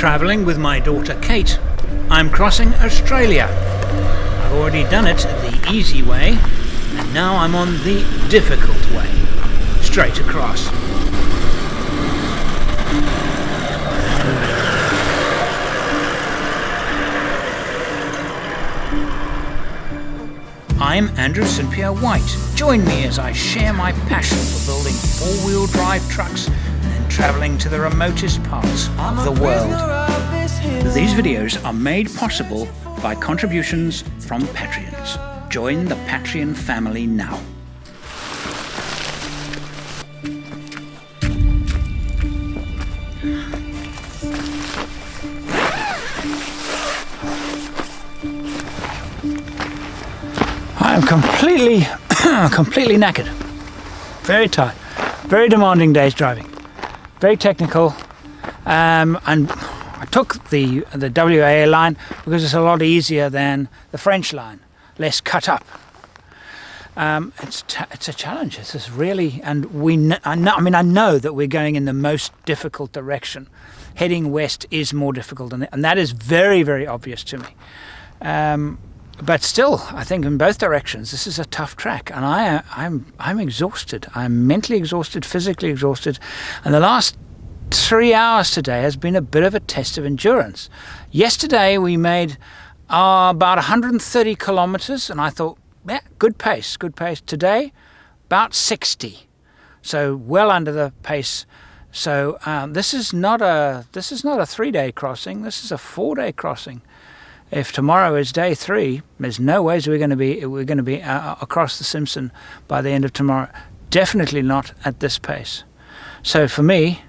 travelling with my daughter Kate. I'm crossing Australia. I've already done it the easy way, and now I'm on the difficult way, straight across. I'm Andrew St Pierre White. Join me as I share my passion for building four-wheel drive trucks and travelling to the remotest parts of the world. These videos are made possible by contributions from Patreons. Join the Patreon family now. I'm completely knackered. Very tired. Very demanding days driving. Very technical. And I took the WA line because it's a lot easier than the French line. Less cut up. It's a challenge. This is really, and I know that we're going in the most difficult direction. Heading west is more difficult, and that is very, very obvious to me. But still, I think in both directions, this is a tough track, and I'm exhausted. I'm mentally exhausted, physically exhausted, and the last 3 hours today has been a bit of a test of endurance. Yesterday we made about 130 kilometers, and I thought, yeah, good pace. Today, about 60, so well under the pace. So this is not a 3-day crossing. This is a 4-day crossing. If tomorrow is day 3, there's no ways we're going to be across the Simpson by the end of tomorrow. Definitely not at this pace. So for me,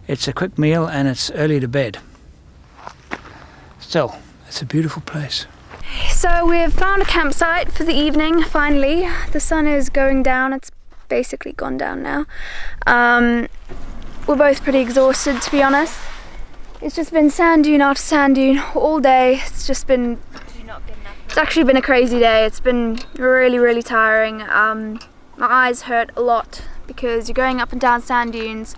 it's a quick meal and it's early to bed. Still, it's a beautiful place. So we've found a campsite for the evening, finally. The sun is going down. It's basically gone down now. We're both pretty exhausted, to be honest. It's just been sand dune after sand dune all day. It's actually been a crazy day. It's been really, really tiring. My eyes hurt a lot because you're going up and down sand dunes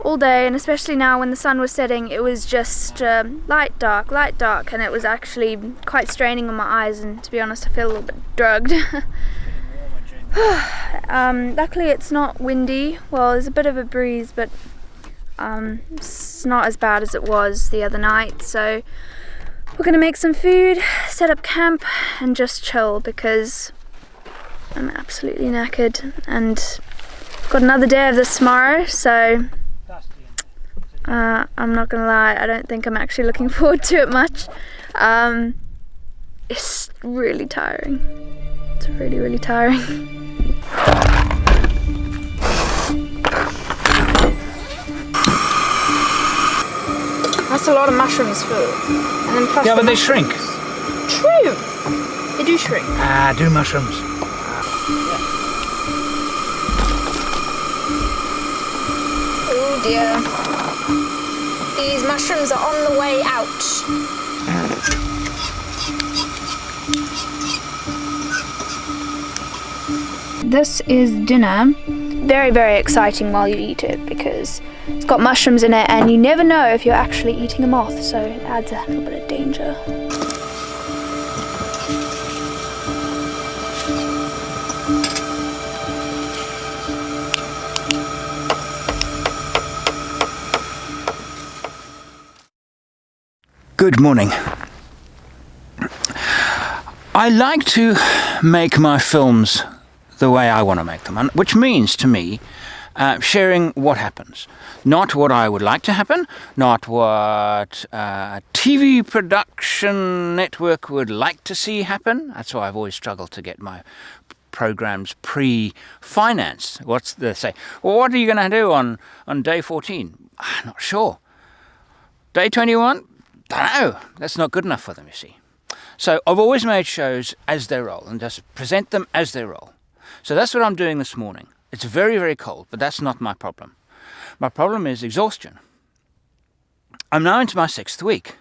all day, and especially now when the sun was setting, it was just light dark, and it was actually quite straining on my eyes, and to be honest, I feel a little bit drugged. Luckily it's not windy. Well, there's a bit of a breeze, but it's not as bad as it was the other night. So we're gonna make some food, set up camp, and just chill because I'm absolutely knackered, and got another day of this tomorrow. So I'm not gonna lie, I don't think I'm actually looking forward to it much. It's really tiring. It's really, really tiring. That's a lot of mushrooms for, and then plus Yeah, but they shrink. True, they do shrink. Do mushrooms. Oh dear. These mushrooms are on the way out. This is dinner. Very, very exciting while you eat it because it's got mushrooms in it and you never know if you're actually eating a moth, so it adds a little bit of danger. Good morning. I like to make my films the way I want to make them, which means to me sharing what happens. Not what I would like to happen, not what a TV production network would like to see happen. That's why I've always struggled to get my programs pre-financed. What's they say? Well, what are you going to do on day 14? I'm not sure. Day 21? Don't know. That's not good enough for them, you see. So I've always made shows as they roll and just present them as they roll. So that's what I'm doing this morning. It's very, very cold, but that's not my problem. My problem is exhaustion. I'm now into my 6th week,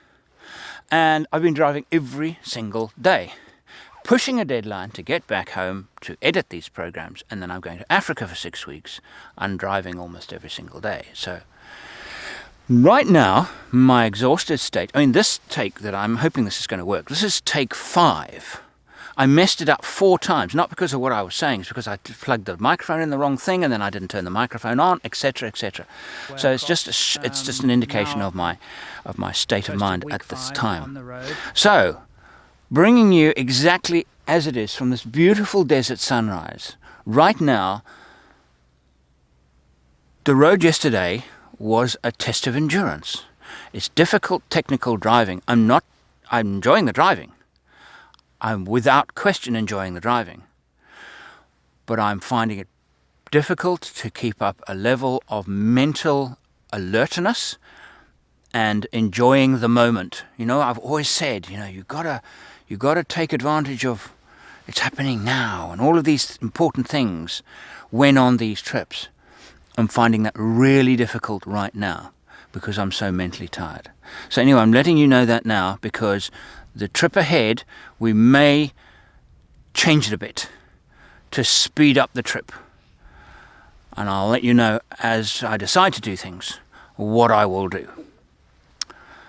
and I've been driving every single day, pushing a deadline to get back home to edit these programs, and then I'm going to Africa for 6 weeks. I'm driving almost every single day. So Right now, my exhausted state, I mean this take that I'm hoping this is going to work, this is take 5. I messed it up 4 times, not because of what I was saying, it's because I plugged the microphone in the wrong thing and then I didn't turn the microphone on, etc., etc. So it's just an indication of my state of mind at this time. So, bringing you exactly as it is from this beautiful desert sunrise. Right now, the road yesterday was a test of endurance. It's difficult technical driving. I'm enjoying the driving. I'm without question enjoying the driving. But I'm finding it difficult to keep up a level of mental alertness and enjoying the moment. You know, I've always said, you know, you gotta take advantage of it's happening now and all of these important things when on these trips. I'm finding that really difficult right now because I'm so mentally tired. So anyway, I'm letting you know that now because the trip ahead, we may change it a bit to speed up the trip. And I'll let you know as I decide to do things, what I will do.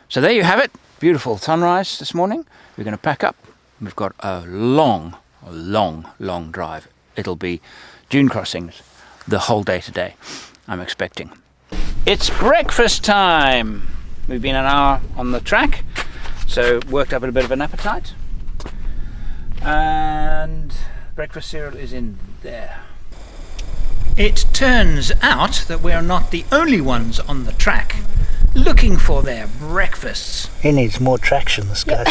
So there you have it. Beautiful sunrise this morning. We're going to pack up. We've got a long drive. It'll be dune crossings the whole day today, I'm expecting. It's breakfast time. We've been an hour on the track, so worked up a bit of an appetite. And breakfast cereal is in there. It turns out that we are not the only ones on the track looking for their breakfasts. He needs more traction, this guy.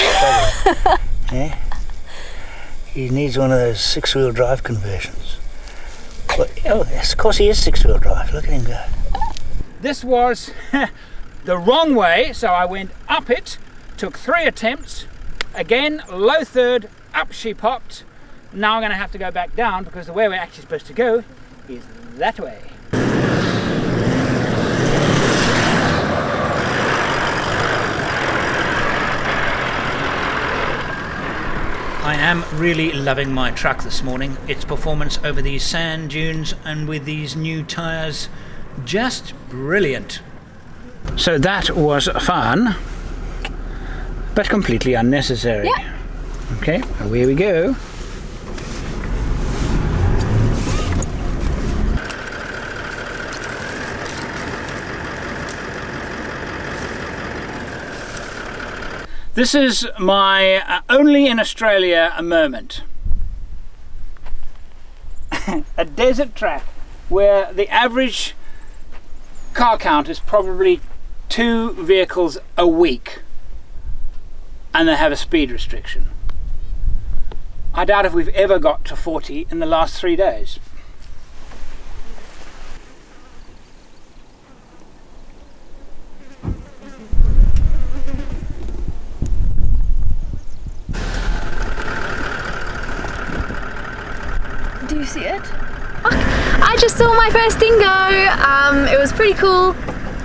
Yeah? He needs one of those 6-wheel drive conversions. But, oh, yes, of course he is 6-wheel drive. Look at him go. This was the wrong way, so I went up it, took 3 attempts, again, low third, up she popped. Now I'm going to have to go back down because the way we're actually supposed to go is that way. I am really loving my truck this morning. Its performance over these sand dunes and with these new tyres, just brilliant. So that was fun, but completely unnecessary. Yeah. Okay, away we go. This is my only in Australia moment. A desert track where the average car count is probably 2 vehicles a week and they have a speed restriction. I doubt if we've ever got to 40 in the last 3 days. Do you see it? I just saw my first dingo. It was pretty cool.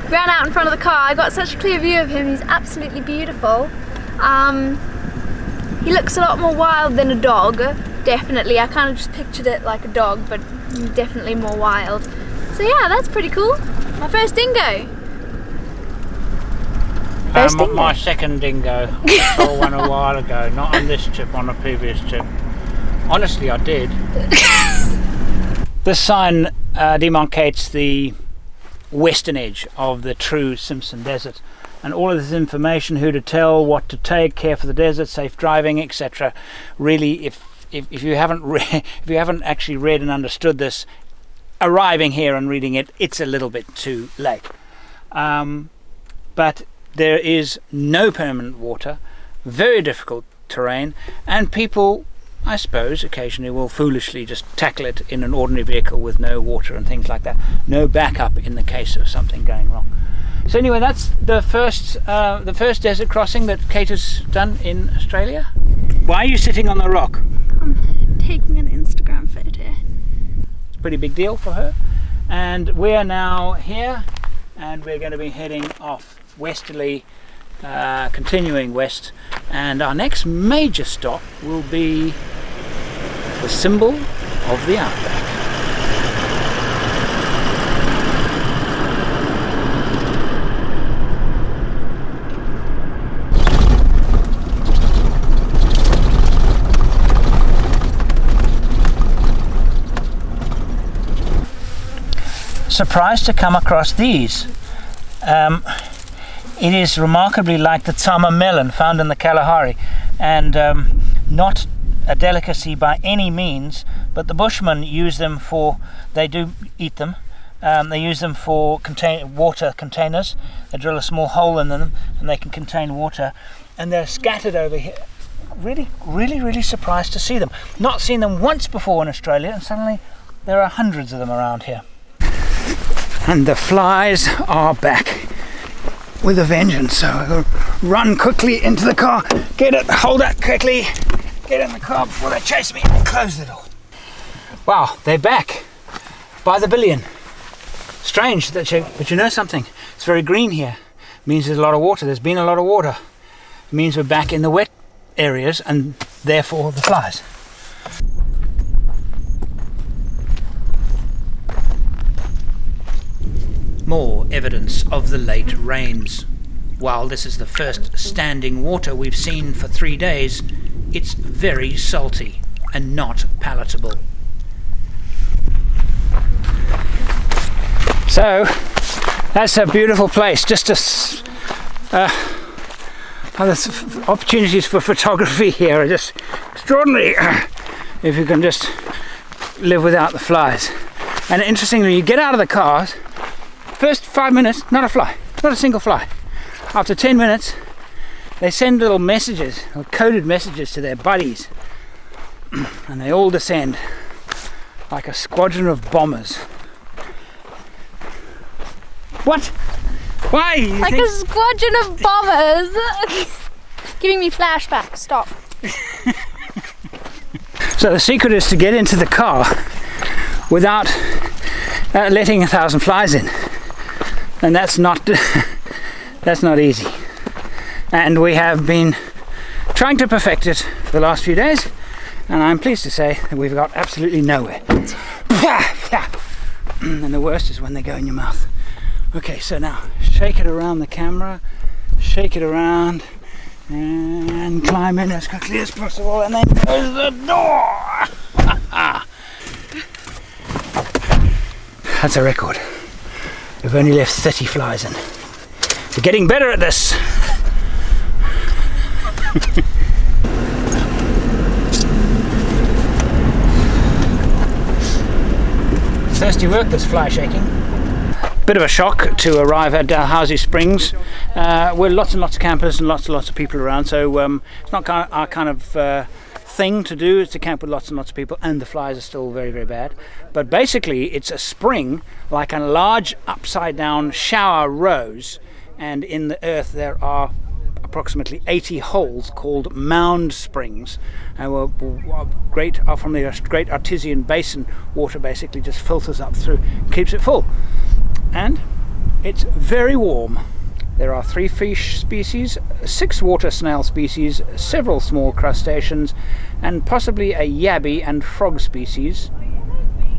Ran out in front of the car. I got such a clear view of him. He's absolutely beautiful. He looks a lot more wild than a dog. Definitely. I kind of just pictured it like a dog, but definitely more wild. So yeah, that's pretty cool. My first dingo. My second dingo. I saw one a while ago, not on this trip, on a previous trip. Honestly, I did. This sign demarcates the western edge of the true Simpson Desert, and all of this information, who to tell, what to take, care for the desert, safe driving, etc. Really, if you haven't actually read and understood this, arriving here and reading it, it's a little bit too late. But there is no permanent water, very difficult terrain, and people, I suppose, occasionally will foolishly just tackle it in an ordinary vehicle with no water and things like that. No backup in the case of something going wrong. So anyway, that's the first desert crossing that Kate has done in Australia. Why are you sitting on the rock? I'm taking an Instagram photo. It's a pretty big deal for her. And we're now here, and we're going to be heading off westerly, continuing west, and our next major stop will be the symbol of the outback. surprised to come across these. It is remarkably like the tama melon found in the Kalahari, and not a delicacy by any means, but the Bushmen use them for, they do eat them, they use them for water containers. They drill a small hole in them and they can contain water, and they're scattered over here. Really surprised to see them. Not seen them once before in Australia, and suddenly there are hundreds of them around here. And the flies are back with a vengeance, so I'll run quickly into the car, get it, hold it quickly, get in the car before they chase me, and close the door. Wow, they're back by the billion. Strange, but you know something, it's very green here. It means there's a lot of water, there's been a lot of water. It means we're back in the wet areas, and therefore the flies. More evidence of the late rains. While this is the first standing water we've seen for 3 days, it's very salty and not palatable. So that's a beautiful place. Just there's opportunities for photography here are just extraordinary if you can just live without the flies. And interestingly, you get out of the cars, first 5 minutes, not a fly, not a single fly. After 10 minutes, they send little messages, or coded messages to their buddies, and they all descend like a squadron of bombers. What? Why? Like a squadron of bombers. Giving me flashbacks. Stop. So the secret is to get into the car without letting 1,000 flies in, and that's not easy. And we have been trying to perfect it for the last few days, and I'm pleased to say that we've got absolutely nowhere. And the worst is when they go in your mouth. Okay, so now shake it around the camera, shake it around, and climb in as quickly as possible, and then close the door. That's a record. We've only left 30 flies in. We're getting better at this. Thirsty work, this fly shaking. Bit of a shock to arrive at Dalhousie Springs. We're lots and lots of campers and lots of people around, so it's not our kind of thing to do, is to camp with lots and lots of people, and the flies are still very bad. But basically it's a spring, like a large upside down shower rose, and in the earth there are approximately 80 holes called mound springs, and we're great from the great artesian basin. Water basically just filters up through, keeps it full, and it's very warm. There are 3 fish species, 6 water snail species, several small crustaceans, and possibly a yabby and frog species,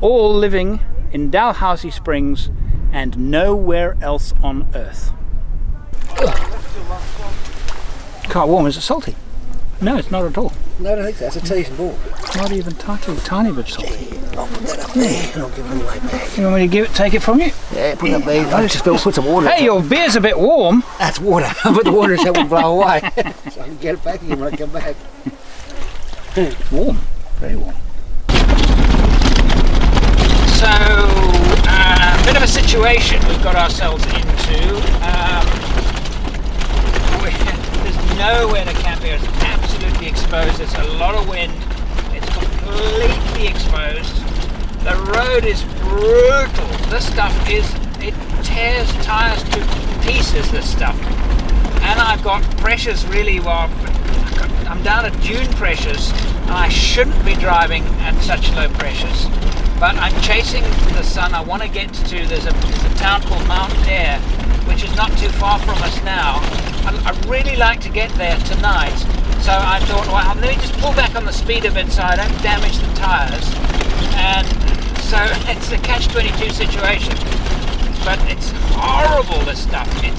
all living in Dalhousie Springs and nowhere else on earth. Quite warm. Is it salty? No, it's not at all. No, I don't think so. That's a decent ball. Not even tiny bit salty. I'll put that up there and I'll give it away back. You want me to take it from you? Yeah, put it up there. I just put some water. Hey, your beer's a bit warm. That's water. I put the water in so it won't blow away. So I can get it back again when I come back. It's warm. Very warm. So, a bit of a situation we've got ourselves into. There's nowhere to camp here. It's absolutely exposed. There's a lot of wind. It's completely exposed. The road is brutal. This stuff it tears tires to pieces, this stuff. And I've got pressures really, well, I'm down at dune pressures, and I shouldn't be driving at such low pressures. But I'm chasing the sun. I want to get to, there's a town called Mount Dare, which is not too far from us now. I'd really like to get there tonight. So I thought, well, let me just pull back on the speed a bit so I don't damage the tyres. And so it's a catch-22 situation. But it's horrible, this stuff. I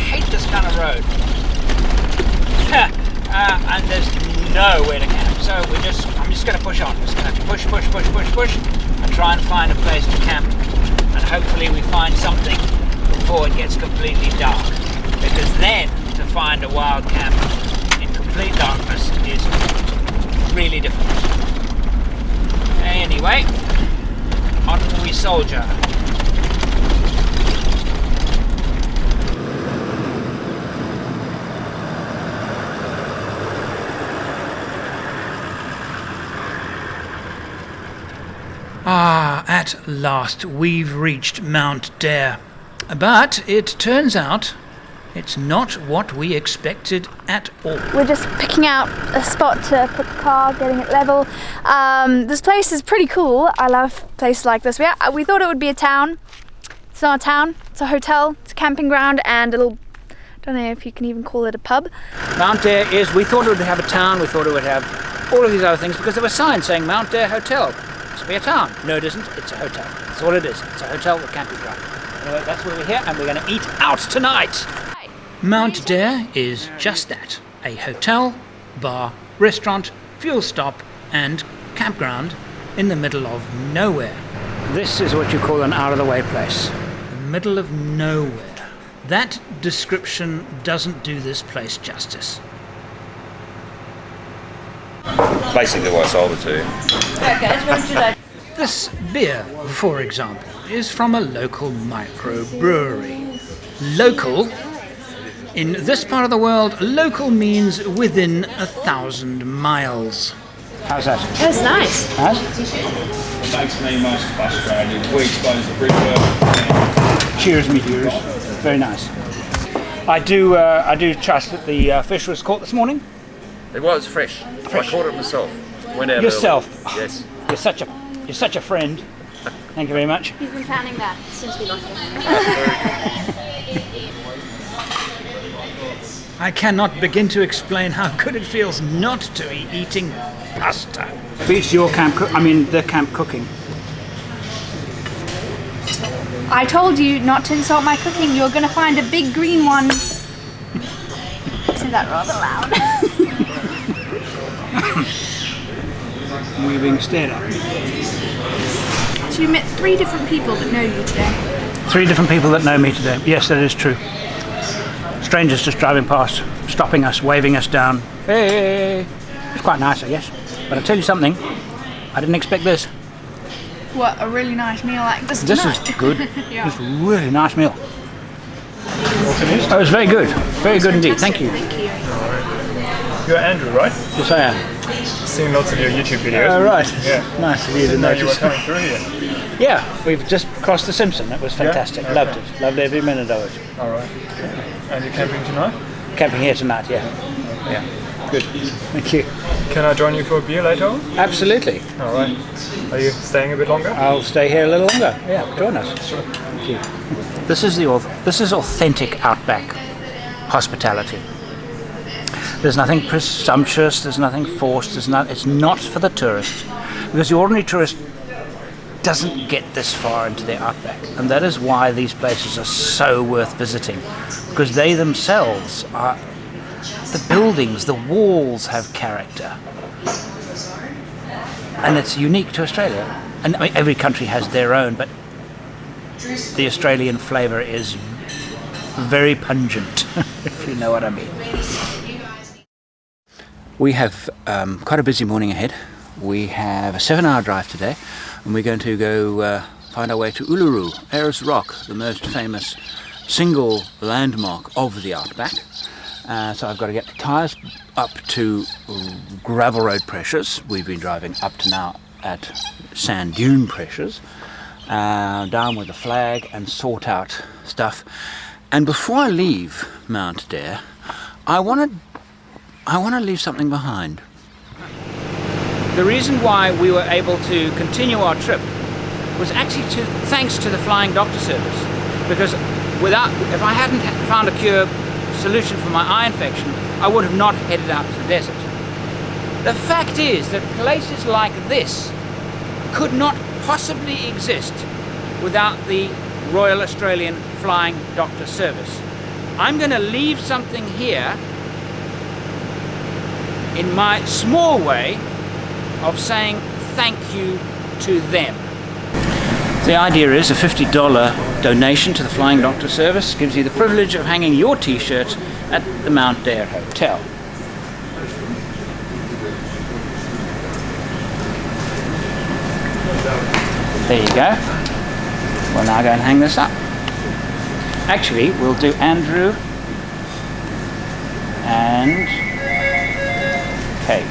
hate this kind of road. And there's nowhere to camp. So I'm just going to push on. Just going to push, and try and find a place to camp and hopefully we find something before it gets completely dark, because then to find a wild camp in complete darkness is really difficult. Anyway, on we soldier. Ah, at last we've reached Mount Dare. But it turns out it's not what we expected at all. We're just picking out a spot to put the car, getting it level. This place is pretty cool. I love places like this. We thought it would be a town. It's not a town, it's a hotel, it's a camping ground and a little, I don't know if you can even call it a pub. Mount Dare is, we thought it would have a town, we thought it would have all of these other things because there were signs saying Mount Dare Hotel. Must be a town. No, it isn't. It's a hotel. That's all it is. It's a hotel with camping ground. Anyway, that's where we're here, and we're going to eat out tonight. Mount Dare is just that. A hotel, bar, restaurant, fuel stop, and campground in the middle of nowhere. This is what you call an out-of-the-way place. The middle of nowhere. That description doesn't do this place justice. Basically what I sold it to. This beer, for example, is from a local microbrewery. Local, in this part of the world, local means within 1,000 miles. How's that? That's nice. Huh? Makes me most frustrated. We expose the brickwork. Cheers, me dears. Very nice. I do trust that the fish was caught this morning. It was fresh. I caught it myself. Went out Yourself. early. Yes. You're such a friend. Thank you very much. He's been planning that since we got here. I cannot begin to explain how good it feels not to be eating pasta. Beats your camp the camp cooking. I told you not to insult my cooking. You're going to find a big green one. Say that rather loud. We're being stared at. So you met 3 different people that know you today. 3 different people that know me today. Yes, that is true. Strangers just driving past, stopping us, waving us down. Hey! It's quite nice, I guess. But I'll tell you something. I didn't expect this. What, a really nice meal like this This tonight? is good. Yeah. It's a really nice meal. Oh, it was very good. Very good indeed. Thank you. Thank you. You're Andrew, right? Yes, I am. Seen lots of your YouTube videos. Oh, right. Yeah. Nice of you to Didn't know you were notice. coming through here. Yeah, we've just crossed the Simpson. That was fantastic. Okay. Loved it. Loved every minute of it. All right. And you're camping tonight? Camping here tonight, yeah. Yeah. Good. Thank you. Can I join you for a beer later on? Absolutely. All right. Are you staying a bit longer? I'll stay here a little longer. Yeah, join us. Sure. Thank you. This is authentic outback hospitality. There's nothing presumptuous, there's nothing forced, it's not for the tourist. Because the ordinary tourist doesn't get this far into the outback. And that is why these places are so worth visiting. Because they themselves are, the buildings, the walls have character. And it's unique to Australia. And I mean, every country has their own, but the Australian flavour is very pungent, if you know what I mean. We have quite a busy morning ahead. We have a 7-hour drive today, and we're going to go find our way to Uluru, Ayers Rock, the most famous single landmark of the outback. So I've got to get the tyres up to gravel road pressures. We've been driving up to now at sand dune pressures, down with the flag and sort out stuff. And before I leave Mount Dare, I want to leave something behind. The reason why we were able to continue our trip was actually thanks to the Flying Doctor Service. Because if I hadn't found a cure solution for my eye infection, I would have not headed out to the desert. The fact is that places like this could not possibly exist without the Royal Australian Flying Doctor Service. I'm going to leave something here in my small way of saying thank you to them. The idea is a $50 donation to the Flying Doctor Service gives you the privilege of hanging your t-shirt at the Mount Dare Hotel. There you go. We'll now go and hang this up. Actually, we'll do Andrew and Kate.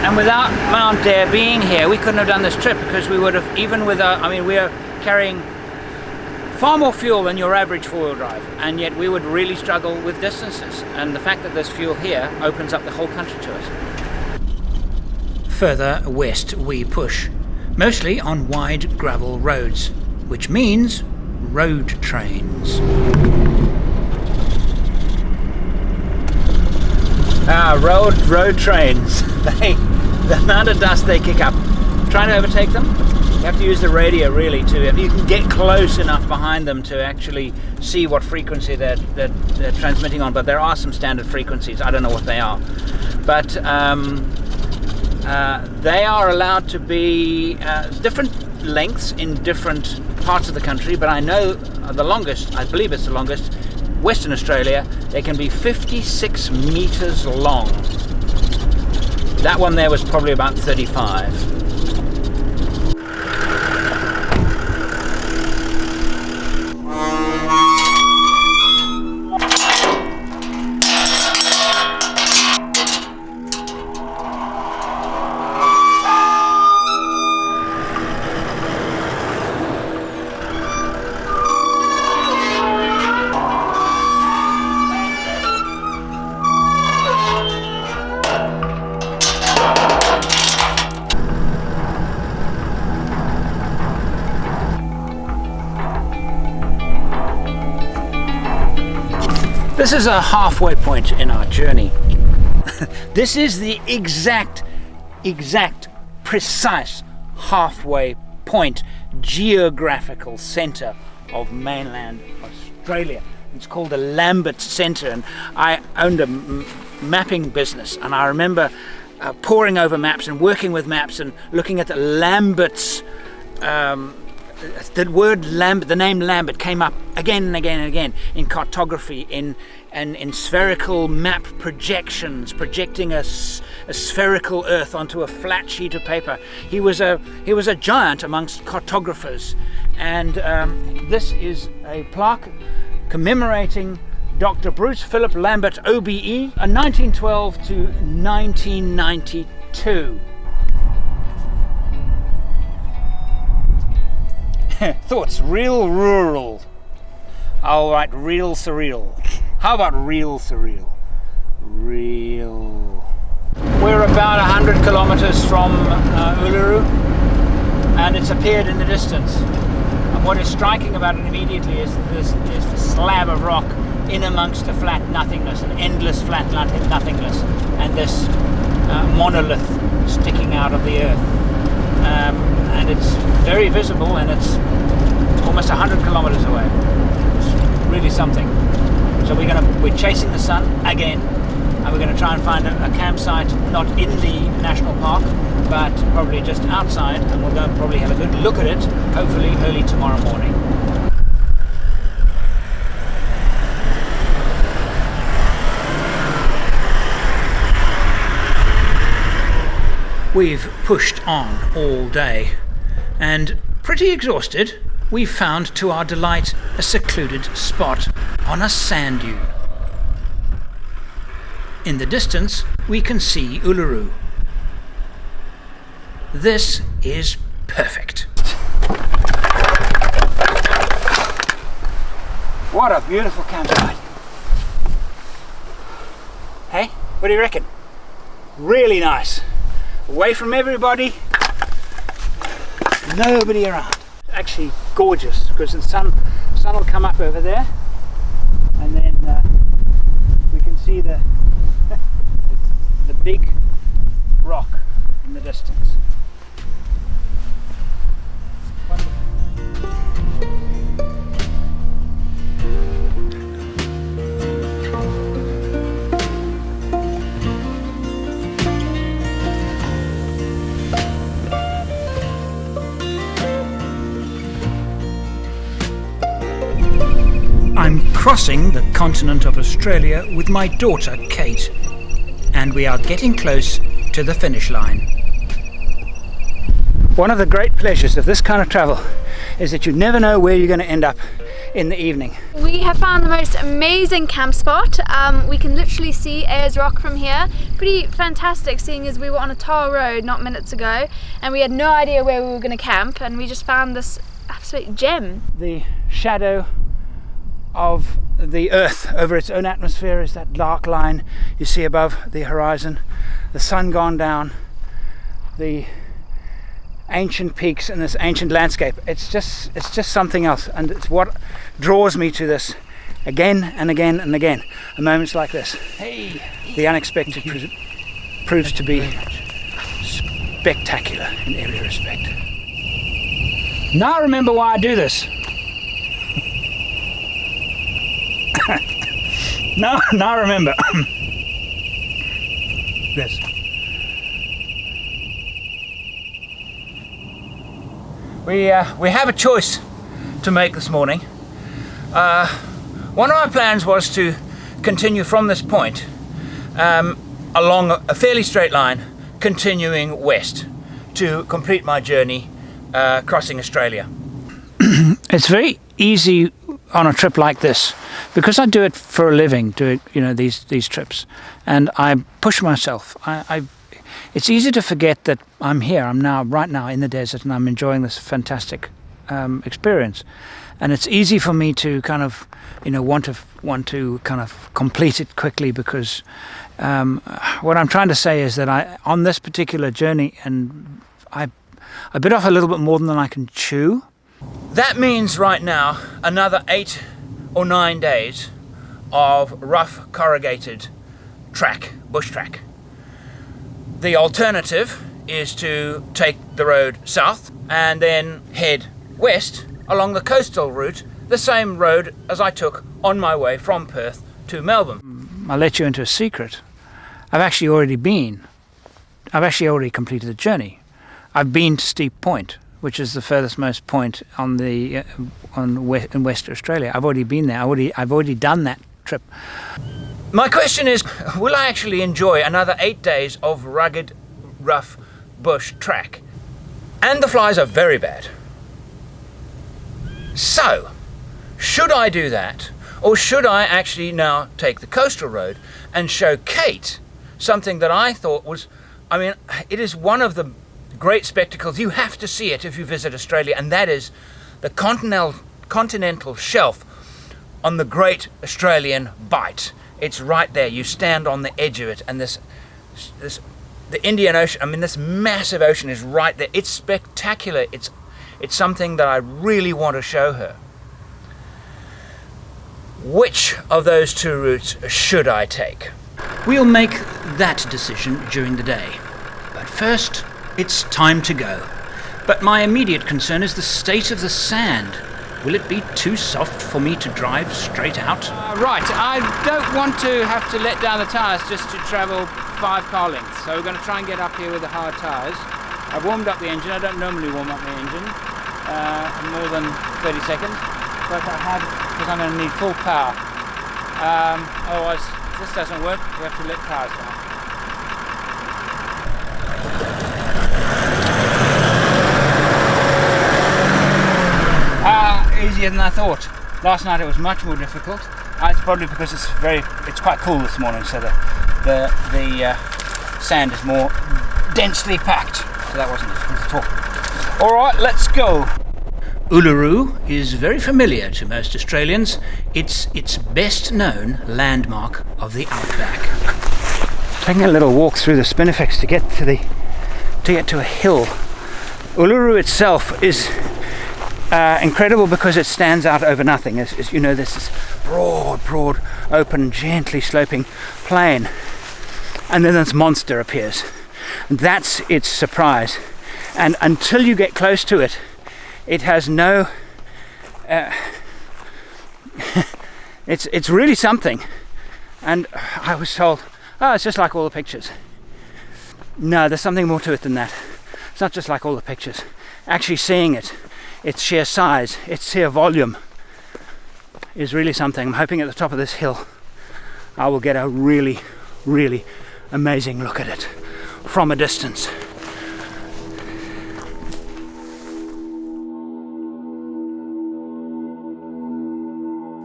And without Mount Dare being here, we couldn't have done this trip, because we would have, even with our, I mean, we are carrying far more fuel than your average four-wheel drive, and yet we would really struggle with distances. And the fact that there's fuel here opens up the whole country to us. Further west we push, mostly on wide gravel roads, which means road trains. Road trains. The amount of dust they kick up. Trying to overtake them, you have to use the radio really too. If you can get close enough behind them to actually see what frequency they're transmitting on, but there are some standard frequencies. I don't know what they are, but they are allowed to be different lengths in different parts of the country. But I know the longest, I believe it's the longest, Western Australia, they can be 56 meters long. That one there was probably about 35. This is a halfway point in our journey. This is the exact, precise halfway point, geographical centre of mainland Australia. It's called the Lambert Centre, and I owned a mapping business, and I remember poring over maps and working with maps and looking at the Lamberts. The word Lambert, the name Lambert, came up again and again and again in cartography, in spherical map projections, projecting a spherical Earth onto a flat sheet of paper. He was a giant amongst cartographers, and this is a plaque commemorating Dr. Bruce Philip Lambert, OBE, 1912 to 1992. Thoughts, real rural. I'll write real surreal. How about real surreal? Real. We're about 100 kilometers from Uluru, and it's appeared in the distance. And what is striking about it immediately is there's the slab of rock in amongst a flat nothingness, an endless flat nothingness, and this monolith sticking out of the earth. And it's very visible, and it's almost 100 kilometers away. It's really something. So we're chasing the sun again, and we're going to try and find a campsite not in the national park, but probably just outside, and we'll go and probably have a good look at it, hopefully early tomorrow morning. We've pushed on all day, and pretty exhausted, we found to our delight a secluded spot on a sand dune. In the distance, we can see Uluru. This is perfect. What a beautiful campsite. Hey, what do you reckon? Really nice. Away from everybody, nobody around. actually gorgeous because the sun will come up over there, and then we can see the the big rock in the distance. I'm crossing the continent of Australia with my daughter Kate, and we are getting close to the finish line. One of the great pleasures of this kind of travel is that you never know where you're going to end up in the evening. We have found the most amazing camp spot. We can literally see Ayers Rock from here. Pretty fantastic, seeing as we were on a tar road not minutes ago and we had no idea where we were going to camp, and we just found this absolute gem. The shadow of the Earth over its own atmosphere is that dark line you see above the horizon. The sun gone down, the ancient peaks and this ancient landscape. It's just something else, and it's what draws me to this again and again and again. And moments like this, hey, the unexpected proves to be spectacular in every respect. Now I remember why I do this. Now I remember. This. We have a choice to make this morning. One of my plans was to continue from this point along a fairly straight line, continuing west to complete my journey crossing Australia. It's very easy on a trip like this, because I do it for a living, these trips, and I push myself. It's easy to forget that I'm here. I'm right now in the desert, and I'm enjoying this fantastic experience. And it's easy for me to kind of, want to kind of complete it quickly, because what I'm trying to say is that on this particular journey, and I bit off a little bit more than I can chew. That means right now another 8 or 9 days of rough corrugated bush track. The alternative is to take the road south and then head west along the coastal route, the same road as I took on my way from Perth to Melbourne. I'll let you into a secret. I've actually already completed the journey. I've been to Steep Point, which is the furthest most point in Western Australia. I've already been there. I've already done that trip. My question is, will I actually enjoy another 8 days of rugged, rough bush track? And the flies are very bad. So, should I do that, or should I actually now take the coastal road and show Kate something that I thought was, it is one of the great spectacles. You have to see it if you visit Australia, and that is the continental shelf on the Great Australian Bight. It's right there. You stand on the edge of it, and the Indian Ocean, this massive ocean is right there. It's spectacular. It's something that I really want to show her. Which of those two routes should I take? We'll make that decision during the day. But first, it's time to go. But my immediate concern is the state of the sand. Will it be too soft for me to drive straight out? Right, I don't want to have to let down the tyres just to travel 5 car lengths. So we're going to try and get up here with the hard tyres. I've warmed up the engine. I don't normally warm up the engine more than 30 seconds. But I have, because I'm going to need full power. Otherwise, if this doesn't work, we have to let tyres down. Easier than I thought. Last night it was much more difficult. It's probably because it's quite cool this morning, so the sand is more densely packed. So that wasn't difficult at all. All right, let's go. Uluru is very familiar to most Australians. It's its best known landmark of the outback. Taking a little walk through the Spinifex to get to a hill. Uluru itself is incredible because it stands out over nothing. As you know, there's this broad, open, gently sloping plain, and then this monster appears. And that's its surprise. And until you get close to it, it has no... it's really something. And I was told, oh, it's just like all the pictures. No, there's something more to it than that. It's not just like all the pictures. Actually seeing it, its sheer size, its sheer volume is really something. I'm hoping at the top of this hill I will get a really amazing look at it from a distance.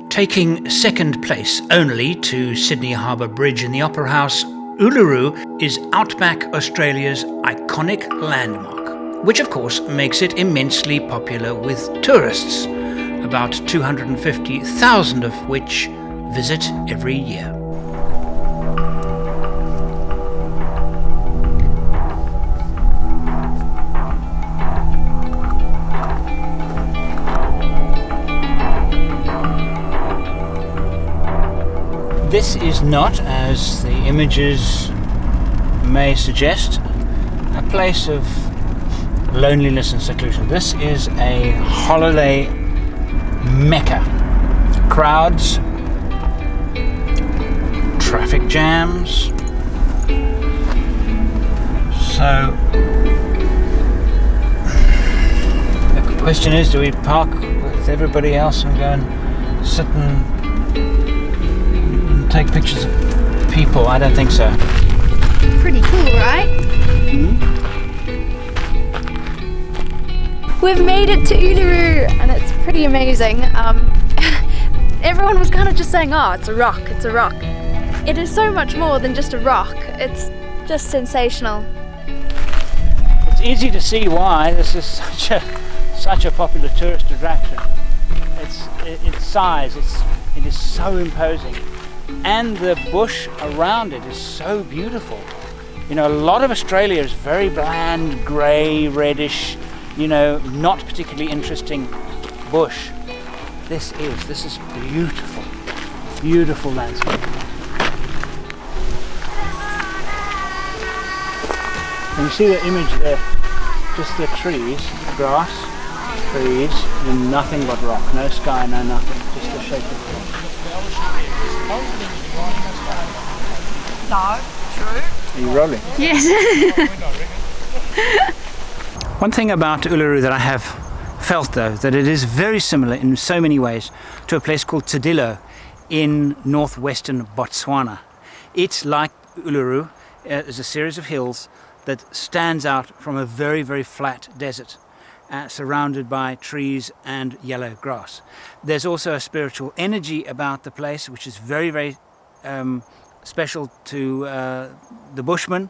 Taking second place only to Sydney Harbour Bridge in the Opera House, Uluru is outback Australia's iconic landmark, which of course makes it immensely popular with tourists, about 250,000 of which visit every year. This is not, as the images may suggest, a place of loneliness and seclusion. This is a holiday mecca. Crowds, traffic jams. So the question is, do we park with everybody else and go and sit and take pictures of people? I don't think so. Pretty cool, right? We've made it to Uluru and it's pretty amazing. Everyone was kind of just saying, oh, it's a rock, it's a rock. It is so much more than just a rock. It's just sensational. It's easy to see why this is such a popular tourist attraction. Its size, it is so imposing. And the bush around it is so beautiful. You know, a lot of Australia is very bland, grey, reddish, you know, not particularly interesting bush. This is beautiful landscape. And you see the image there, just the trees, grass, trees, and nothing but rock, no sky, no nothing, just the shape of the rock. No, true. Are you rolling? Yes. One thing about Uluru that I have felt, though, that it is very similar in so many ways to a place called Tsidilo in northwestern Botswana. It's like Uluru, is a series of hills that stands out from a very flat desert, surrounded by trees and yellow grass. There's also a spiritual energy about the place, which is very special to the Bushmen,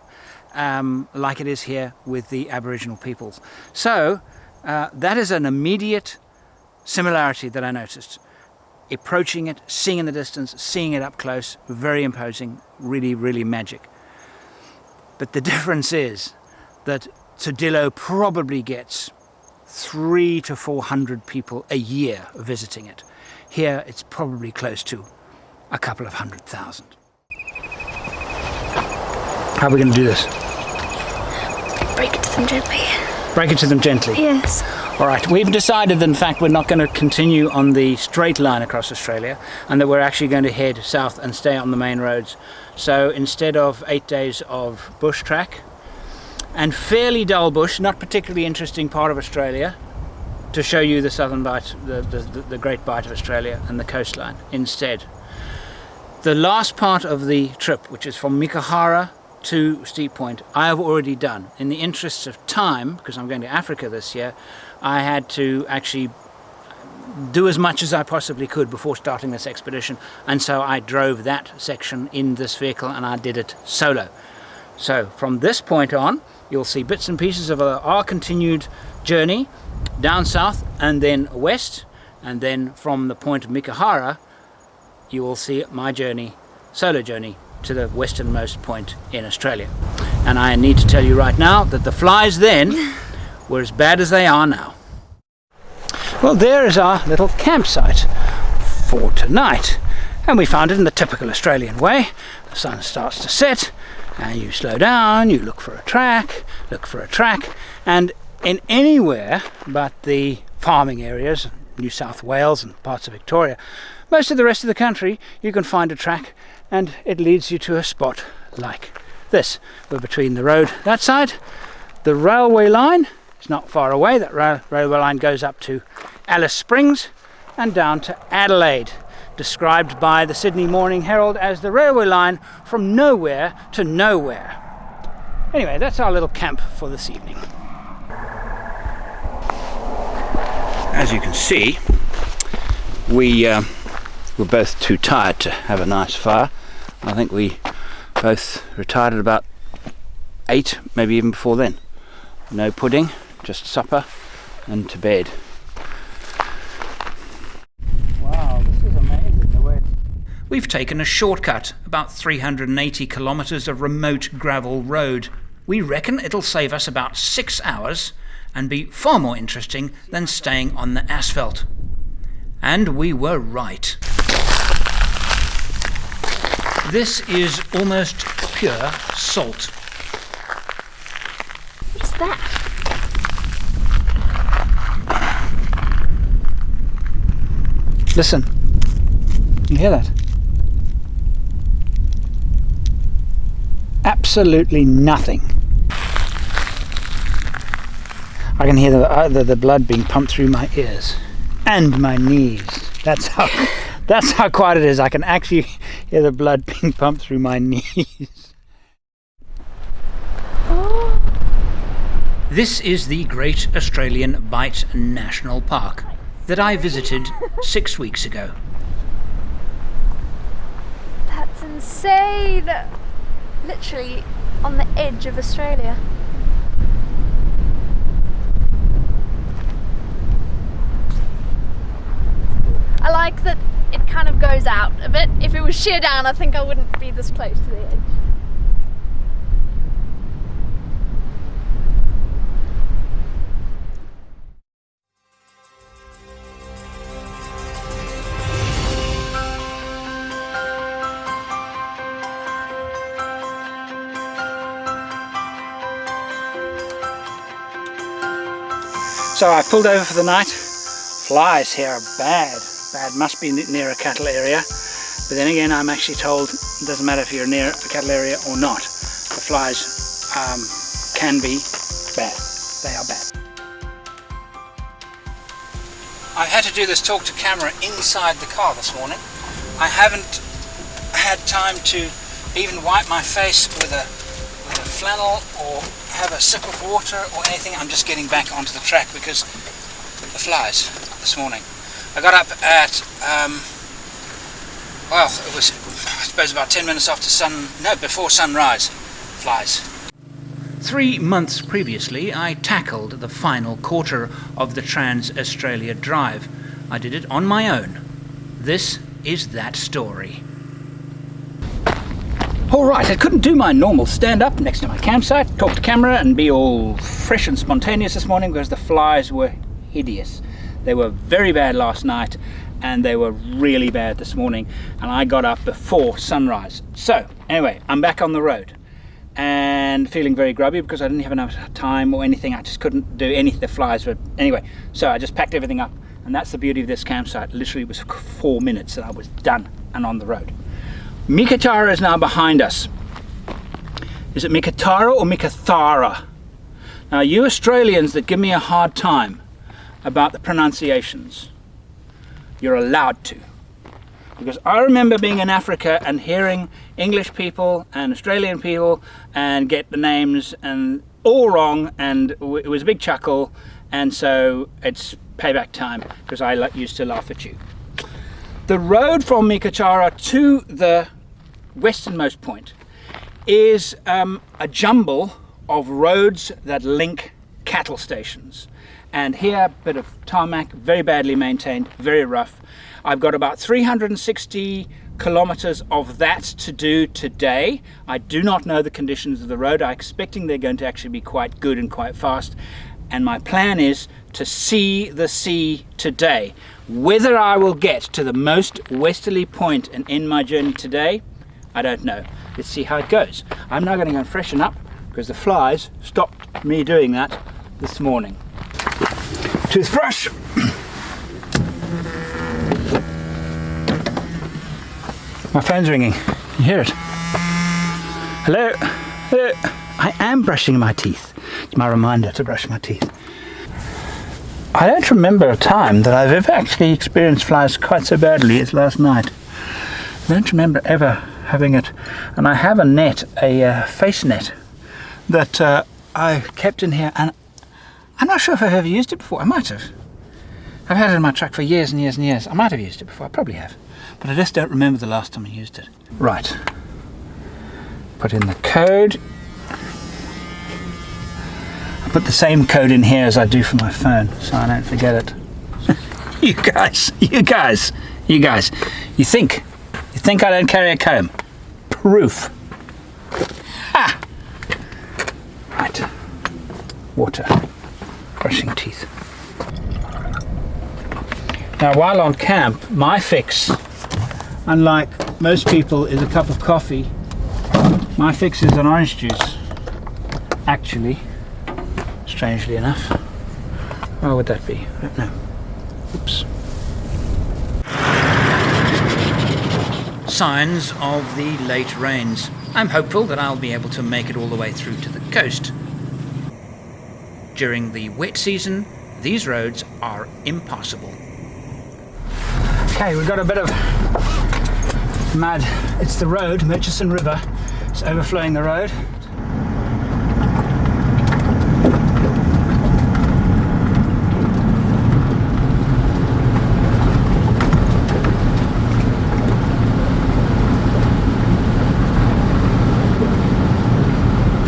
like it is here with the Aboriginal peoples. So that is an immediate similarity that I noticed. Approaching it, seeing in the distance, seeing it up close, very imposing, really magic. But the difference is that Tsidilo probably gets 300 to 400 people a year visiting it. Here it's probably close to a couple of 100,000. How are we going to do this? Break it to them gently. Break it to them gently? Yes. All right, we've decided that in fact we're not going to continue on the straight line across Australia, and that we're actually going to head south and stay on the main roads. So instead of 8 days of bush track and fairly dull bush, not particularly interesting part of Australia, to show you the southern bight, the great bight of Australia and the coastline instead. The last part of the trip, which is from Mikahara to Steep Point, I have already done. In the interests of time, because I'm going to Africa this year, I had to actually do as much as I possibly could before starting this expedition, and so I drove that section in this vehicle and I did it solo. So from this point on, you'll see bits and pieces of our continued journey down south and then west, and then from the point of Mikahara you will see my journey, solo journey, to the westernmost point in Australia. And I need to tell you right now that the flies then were as bad as they are now. Well, there is our little campsite for tonight, and we found it in the typical Australian way. The sun starts to set and you slow down, you look for a track, and in anywhere but the farming areas, New South Wales and parts of Victoria, most of the rest of the country, you can find a track and it leads you to a spot like this. We're between the road that side, the railway line is not far away. That railway line goes up to Alice Springs and down to Adelaide, described by the Sydney Morning Herald as the railway line from nowhere to nowhere. Anyway, that's our little camp for this evening. As you can see, we were both too tired to have a nice fire. I think we both retired at about 8, maybe even before then. No pudding, just supper and to bed. Wow, this is amazing the way We've taken a shortcut, about 380 kilometres of remote gravel road. We reckon it'll save us about 6 hours and be far more interesting than staying on the asphalt. And we were right. This is almost pure salt. What's that? Listen, you hear that? Absolutely nothing. I can hear the blood being pumped through my ears and my knees. That's how quiet it is. I can actually hear the blood being pumped through my knees. Oh. This is the Great Australian Bight National Park that I visited 6 weeks ago. That's insane! Literally on the edge of Australia. I like that it kind of goes out a bit. If it was sheer down, I think I wouldn't be this close to the edge. So I pulled over for the night. Flies here are bad. Must be near a cattle area. But then again, I'm actually told it doesn't matter if you're near a cattle area or not. The flies can be bad. They are bad. I've had to do this talk to camera inside the car this morning. I haven't had time to even wipe my face with a flannel or have a sip of water or anything. I'm just getting back onto the track because the flies this morning. I got up at, well, it was, I suppose, about 10 minutes before sunrise. Flies. 3 months previously, I tackled the final quarter of the Trans-Australia Drive. I did it on my own. This is that story. Alright, I couldn't do my normal stand-up next to my campsite, talk to camera and be all fresh and spontaneous this morning because the flies were hideous. They were very bad last night and they were really bad this morning, and I got up before sunrise. So anyway, I'm back on the road and feeling very grubby because I didn't have enough time or anything. I just couldn't do anything. The flies were... Anyway, so I just packed everything up, and that's the beauty of this campsite. Literally it was 4 minutes and I was done and on the road. Meekatharra is now behind us. Is it Meekatharra or Meekatharra? Now, you Australians that give me a hard time about the pronunciations, you're allowed to. Because I remember being in Africa and hearing English people and Australian people and get the names and all wrong, and it was a big chuckle, and so it's payback time because I used to laugh at you. The road from Meekatharra to the westernmost point is a jumble of roads that link cattle stations. And here, a bit of tarmac, very badly maintained, very rough. I've got about 360 kilometers of that to do today. I do not know the conditions of the road. I'm expecting they're going to actually be quite good and quite fast. and my plan is to see the sea today. Whether I will get to the most westerly point and end my journey today, I don't know. Let's see how it goes. I'm now going to go and freshen up because the flies stopped me doing that this morning. Toothbrush. My phone's ringing. You hear it? Hello? Hello? I am brushing my teeth. It's my reminder to brush my teeth. I don't remember a time that I've ever actually experienced flies quite so badly as last night. I don't remember ever having it. And I have a net, a face net, that I kept in here, and I'm not sure if I've ever used it before. I might have. I've had it in my truck for years and years and years. I might have used it before. I probably have. But I just don't remember the last time I used it. Right. Put in the code. I put the same code in here as I do for my phone, so I don't forget it. You guys, you think I don't carry a comb? Proof. Ah! Right. Water. Brushing teeth. Now, while on camp, my fix, unlike most people, is a cup of coffee. My fix is an orange juice. Actually, strangely enough. Why would that be? I don't know. Oops. Signs of the late rains. I'm hopeful that I'll be able to make it all the way through to the coast. During the wet season, these roads are impassable. Okay, we've got a bit of mud. It's the road, Murchison River. It's overflowing the road.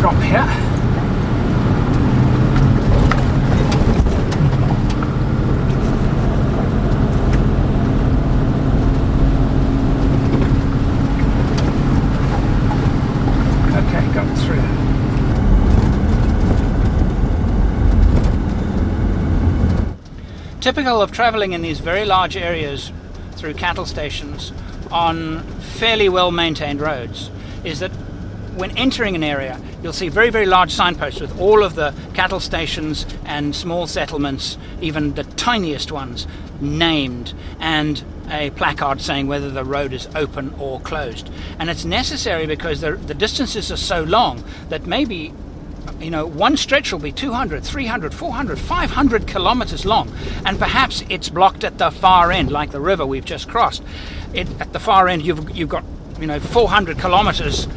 Drop here. Typical of travelling in these very large areas through cattle stations on fairly well maintained roads is that when entering an area you'll see very, very large signposts with all of the cattle stations and small settlements, even the tiniest ones, named, and a placard saying whether the road is open or closed. And it's necessary because the distances are so long that maybe, you know, one stretch will be 200, 300, 400, 500 kilometers long, and perhaps it's blocked at the far end, like the river we've just crossed. At the far end you've got, you know, 400 kilometers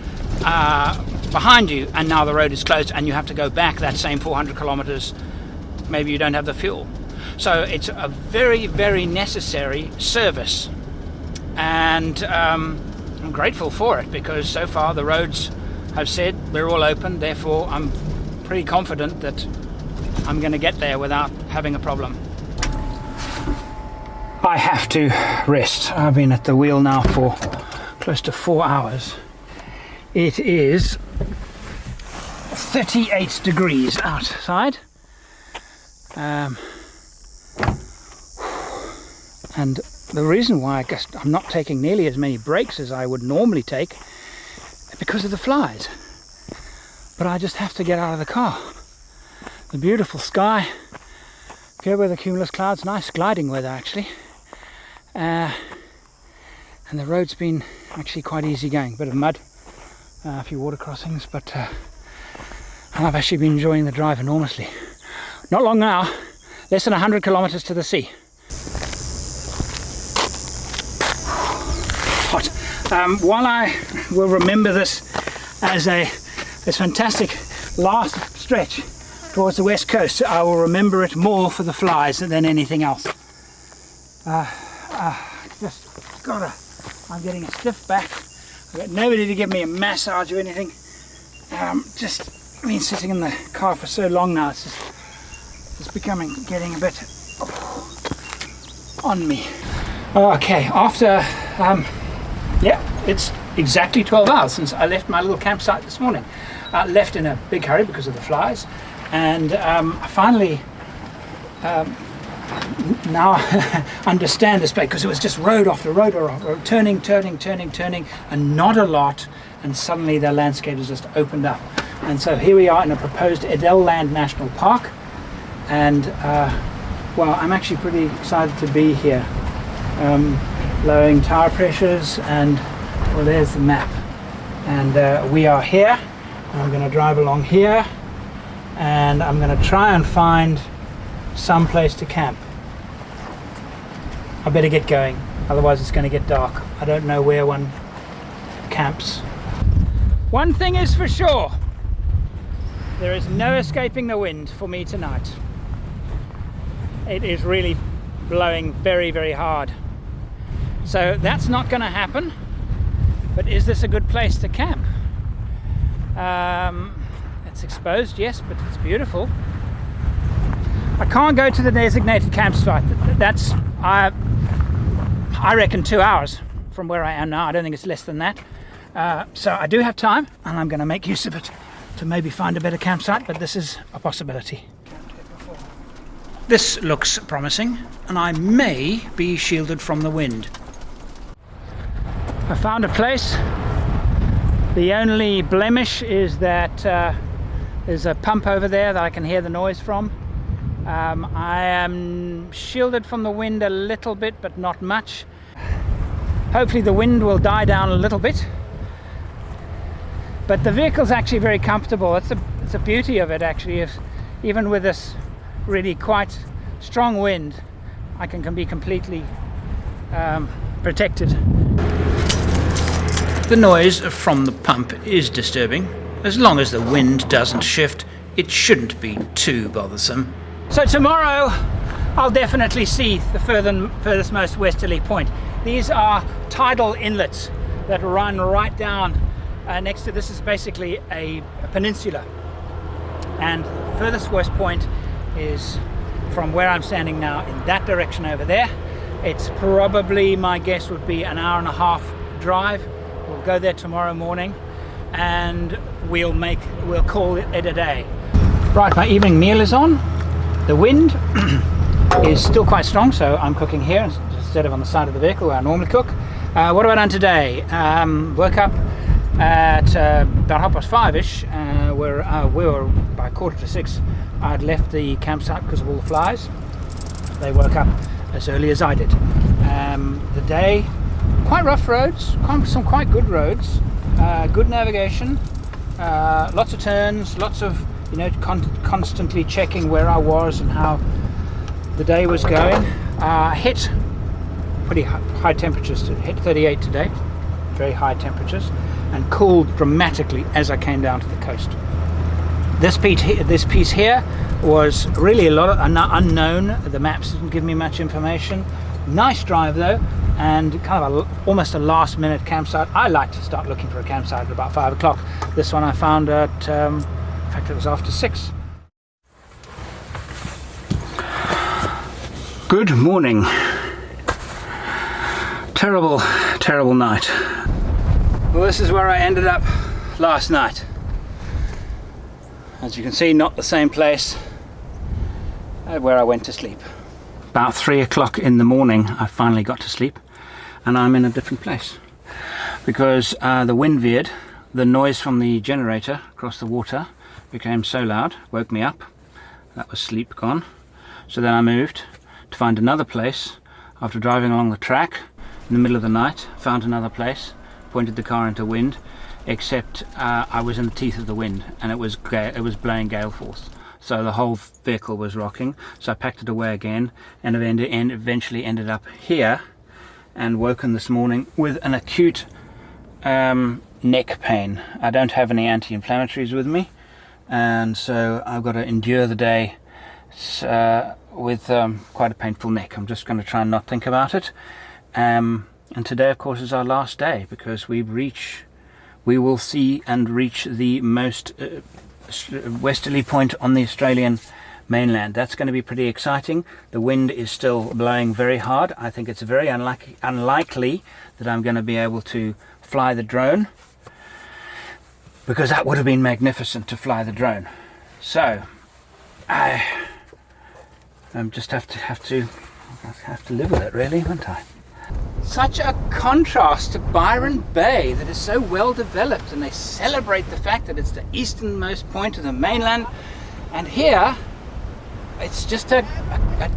behind you, and now the road is closed and you have to go back that same 400 kilometers. Maybe you don't have the fuel. So it's a very, very necessary service, and I'm grateful for it because so far the roads have said we're all open, therefore I'm pretty confident that I'm going to get there without having a problem. I have to rest. I've been at the wheel now for close to 4 hours. It is 38 degrees outside. And the reason why I guess I'm not taking nearly as many breaks as I would normally take is because of the flies. But I just have to get out of the car. The beautiful sky, fair weather cumulus clouds, nice gliding weather actually. And the road's been actually quite easy going. Bit of mud, a few water crossings, but I've actually been enjoying the drive enormously. Not long now, less than 100 kilometers to the sea. Hot. While I will remember this as this fantastic last stretch towards the west coast, I will remember it more for the flies than anything else. I'm getting a stiff back. I've got nobody to give me a massage or anything. Just been sitting in the car for so long now, it's getting a bit on me. Okay, after it's exactly 12 hours since I left my little campsite this morning. I left in a big hurry because of the flies, and I finally now understand this place, because it was just road after road after road, turning, and not a lot, and suddenly the landscape has just opened up. And so here we are in a proposed Edelland National Park, and well, I'm actually pretty excited to be here. Lowering tire pressures, and well, there's the map, and we are here. I'm going to drive along here, and I'm going to try and find some place to camp. I better get going, otherwise it's going to get dark. I don't know where one camps. One thing is for sure, there is no escaping the wind for me tonight. It is really blowing very, very hard. So that's not going to happen. But is this a good place to camp? It's exposed, yes, but it's beautiful. I can't go to the designated campsite. That's, I reckon, 2 hours from where I am now. I don't think it's less than that. So I do have time, and I'm going to make use of it to maybe find a better campsite, but this is a possibility. This looks promising, and I may be shielded from the wind. I found a place. The only blemish is that there's a pump over there that I can hear the noise from. I am shielded from the wind a little bit, but not much. Hopefully the wind will die down a little bit. But the vehicle's actually very comfortable. It's the beauty of it, actually. Even with this really quite strong wind, I can be completely protected. The noise from the pump is disturbing. As long as the wind doesn't shift, it shouldn't be too bothersome. So tomorrow I'll definitely see the furthest most westerly point. These are tidal inlets that run right down next to this. Is basically a peninsula, and the furthest west point is from where I'm standing now in that direction over there. It's probably, my guess would be, an hour and a half drive. We'll go there tomorrow morning, and we'll call it a day. Right, my evening meal is on. The wind is still quite strong, so I'm cooking here instead of on the side of the vehicle where I normally cook. What have I done today? Woke up at about 5:30ish, where we were by 5:45. I'd left the campsite because of all the flies. They woke up as early as I did. The day, quite rough roads, some quite good roads, good navigation, lots of turns, lots of, constantly checking where I was and how the day was going. Hit pretty high temperatures, hit 38 today, very high temperatures, and cooled dramatically as I came down to the coast. This piece here was really a lot of unknown. The maps didn't give me much information. Nice drive though, and kind of almost a last minute campsite. I like to start looking for a campsite at about 5 o'clock. This one I found at, in fact it was after 6. Good morning. Terrible night. Well, this is where I ended up last night. As you can see, not the same place where I went to sleep. About 3 o'clock in the morning I finally got to sleep, and I'm in a different place because the wind veered. The noise from the generator across the water became so loud, woke me up. That was sleep gone. So then I moved to find another place. After driving along the track in the middle of the night, found another place, pointed the car into wind, except I was in the teeth of the wind, and it was blowing gale force. So the whole vehicle was rocking. So I packed it away again, and eventually ended up here, and woken this morning with an acute neck pain. I don't have any anti-inflammatories with me, and so I've got to endure the day with quite a painful neck. I'm just going to try and not think about it. And today, of course, is our last day, because we will see and reach the most westerly point on the Australian mainland. That's going to be pretty exciting. The wind is still blowing very hard. I think it's very unlikely that I'm going to be able to fly the drone, because that would have been magnificent to fly the drone. So I just have to live with it, really, won't I? Such a contrast to Byron Bay that is so well developed, and they celebrate the fact that it's the easternmost point of the mainland, and here it's just a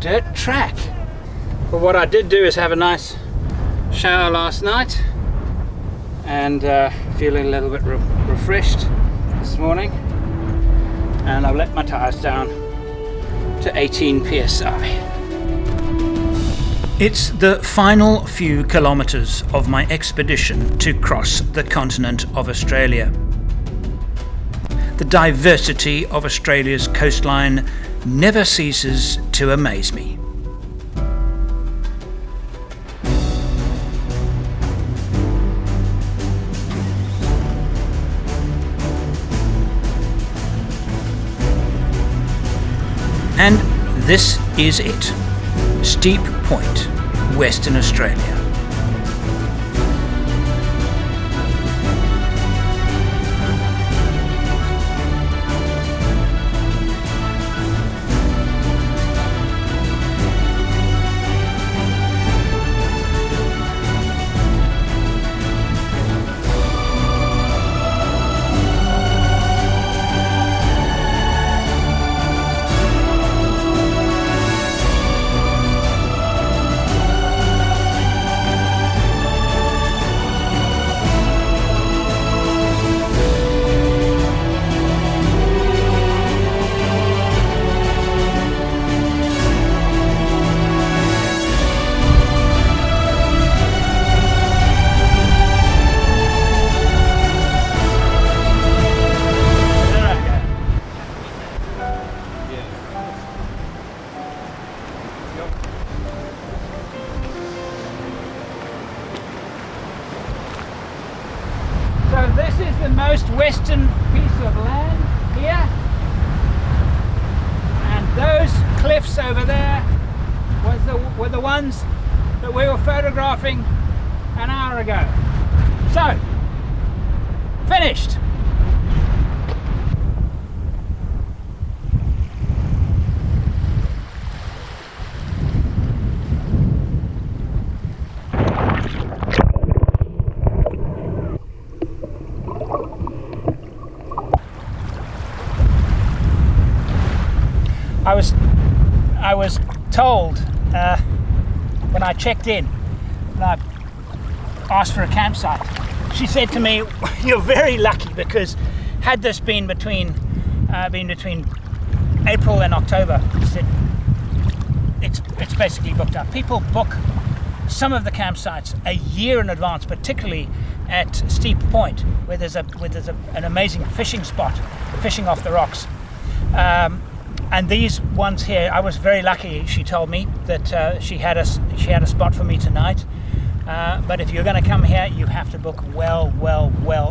dirt track. But what I did do is have a nice shower last night and feeling a little bit refreshed this morning, and I've let my tyres down to 18 psi. It's the final few kilometres of my expedition to cross the continent of Australia. The diversity of Australia's coastline never ceases to amaze me. And this is it. Steep Point, Western Australia. So this is the most western piece of land here, and those cliffs over there were the ones that we were photographing an hour ago. So, finished. I was told when I checked in and I asked for a campsite, she said to me, "You're very lucky, because had this been between April and October," she said, it's basically booked up. People book some of the campsites a year in advance, particularly at Steep Point, where there's an amazing fishing spot, fishing off the rocks. And these ones here, I was very lucky. She told me that she had a spot for me tonight. But if you're going to come here, you have to book well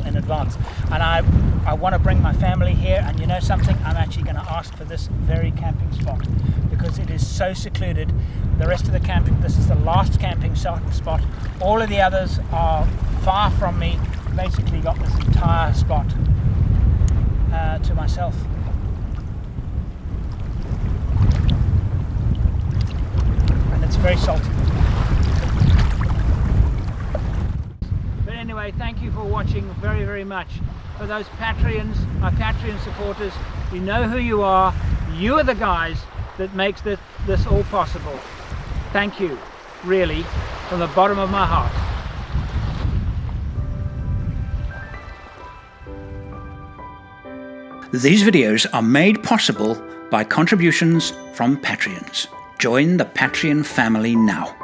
in advance. And I want to bring my family here. And you know something? I'm actually going to ask for this very camping spot because it is so secluded. The rest of the camping, this is the last camping spot. All of the others are far from me. Basically, got this entire spot to myself. It's very salty. But anyway, thank you for watching very much. For those Patreons, my Patreon supporters, you know who you are. You are the guys that makes this all possible. Thank you, really, from the bottom of my heart. These videos are made possible by contributions from Patreons. Join the Patreon family now.